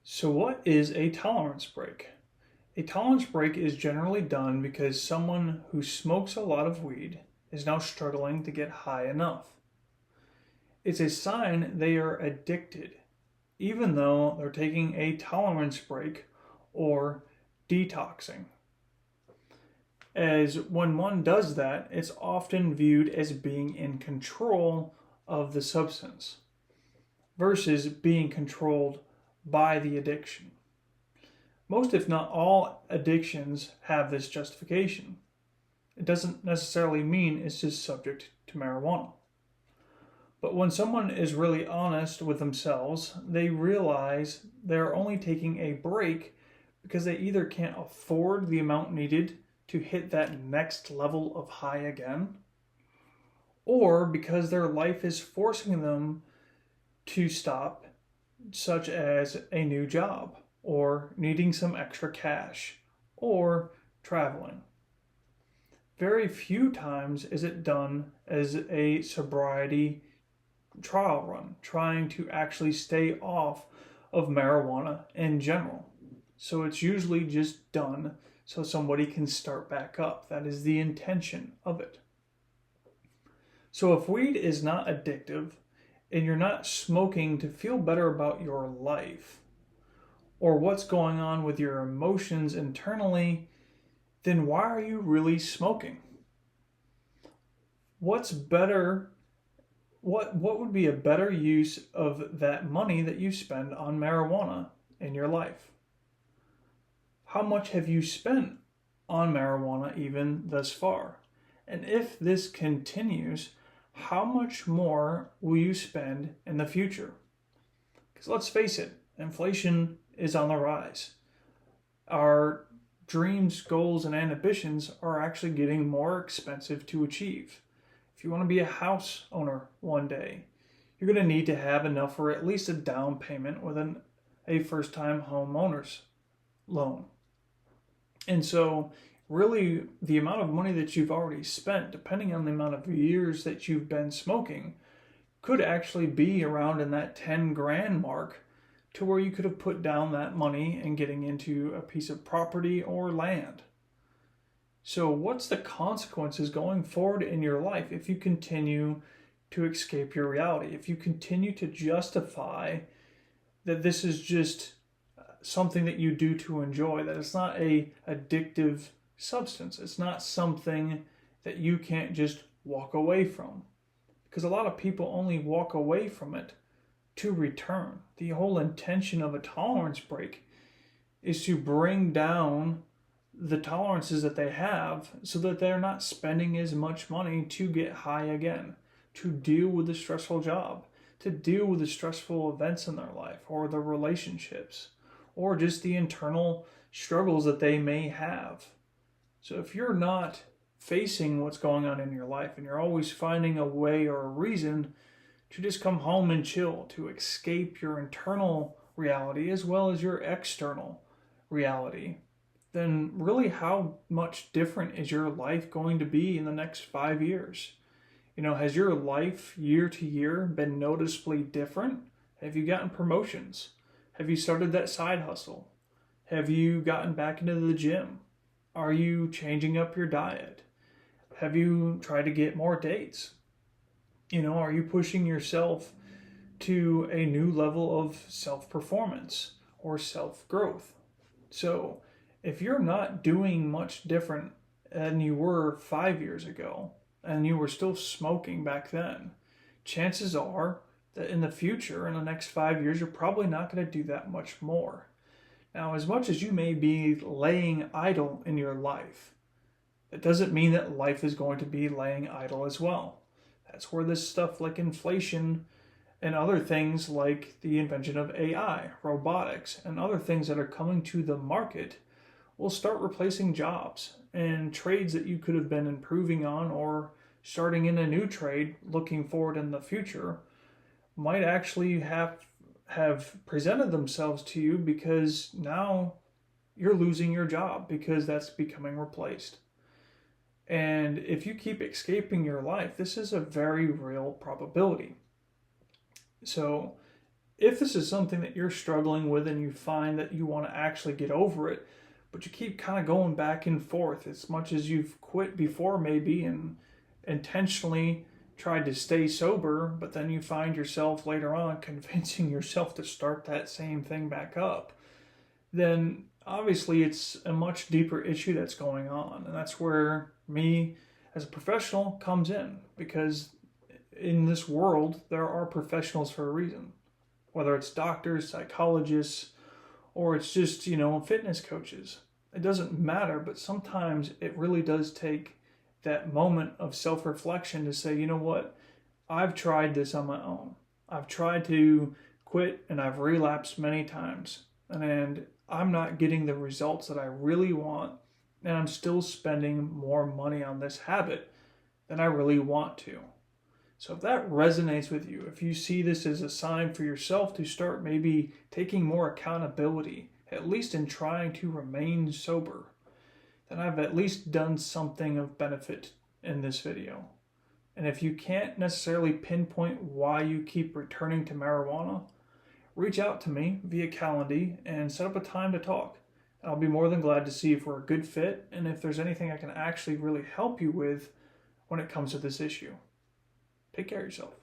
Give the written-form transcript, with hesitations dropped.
So, what is a tolerance break? A tolerance break is generally done because someone who smokes a lot of weed is now struggling to get high enough. It's a sign they are addicted, even though they're taking a tolerance break or detoxing. As when one does that, it's often viewed as being in control of the substance versus being controlled by the addiction. Most, if not all, addictions have this justification. It doesn't necessarily mean it's just subject to marijuana. But when someone is really honest with themselves, they realize they're only taking a break because they either can't afford the amount needed to hit that next level of high again, or because their life is forcing them to stop, such as a new job, or needing some extra cash, or traveling. Very few times is it done as a sobriety trial run, trying to actually stay off of marijuana in general. So it's usually just done so somebody can start back up. That is the intention of it. So if weed is not addictive and you're not smoking to feel better about your life or what's going on with your emotions internally, then why are you really smoking? What's better? What would be a better use of that money that you spend on marijuana in your life? How much have you spent on marijuana even thus far? And if this continues, how much more will you spend in the future? Because let's face it, inflation is on the rise. Our dreams, goals, and ambitions are actually getting more expensive to achieve. If you want to be a house owner one day, you're going to need to have enough for at least a down payment with a first-time homeowner's loan. And so, really, the amount of money that you've already spent, depending on the amount of years that you've been smoking, could actually be around in that 10 grand mark to where you could have put down that money and getting into a piece of property or land. So, what's the consequences going forward in your life if you continue to escape your reality? If you continue to justify that this is just something that you do to enjoy, that it's not a addictive substance, it's not something that you can't just walk away from. Because a lot of people only walk away from it to return. The whole intention of a tolerance break is to bring down the tolerances that they have so that they're not spending as much money to get high again, to deal with the stressful job, to deal with the stressful events in their life or the relationships or just the internal struggles that they may have. So if you're not facing what's going on in your life and you're always finding a way or a reason to just come home and chill, to escape your internal reality as well as your external reality, then really how much different is your life going to be in the next 5 years? Has your life year to year been noticeably different? Have you gotten promotions? Have you started that side hustle? Have you gotten back into the gym? Are you changing up your diet? Have you tried to get more dates? Are you pushing yourself to a new level of self-performance or self-growth? So if you're not doing much different than you were 5 years ago and you were still smoking back then, chances are that in the future, in the next 5 years, you're probably not going to do that much more. Now, as much as you may be laying idle in your life, it doesn't mean that life is going to be laying idle as well. That's where this stuff like inflation and other things like the invention of AI, robotics, and other things that are coming to the market will start replacing jobs and trades that you could have been improving on or starting in a new trade looking forward in the future might actually have presented themselves to you because now you're losing your job because that's becoming replaced. And if you keep escaping your life, this is a very real probability. So if this is something that you're struggling with and you find that you want to actually get over it, but you keep kind of going back and forth as much as you've quit before maybe and intentionally tried to stay sober, but then you find yourself later on convincing yourself to start that same thing back up, then obviously it's a much deeper issue that's going on. And that's where me as a professional comes in, because in this world, there are professionals for a reason, whether it's doctors, psychologists, or it's just, fitness coaches. It doesn't matter, but sometimes it really does take that moment of self-reflection to say, you know what, I've tried this on my own. I've tried to quit and I've relapsed many times, and I'm not getting the results that I really want, and I'm still spending more money on this habit than I really want to. So if that resonates with you, if you see this as a sign for yourself to start maybe taking more accountability, at least in trying to remain sober, then I've at least done something of benefit in this video. And if you can't necessarily pinpoint why you keep returning to marijuana, reach out to me via Calendly and set up a time to talk. I'll be more than glad to see if we're a good fit and if there's anything I can actually really help you with when it comes to this issue. Take care of yourself.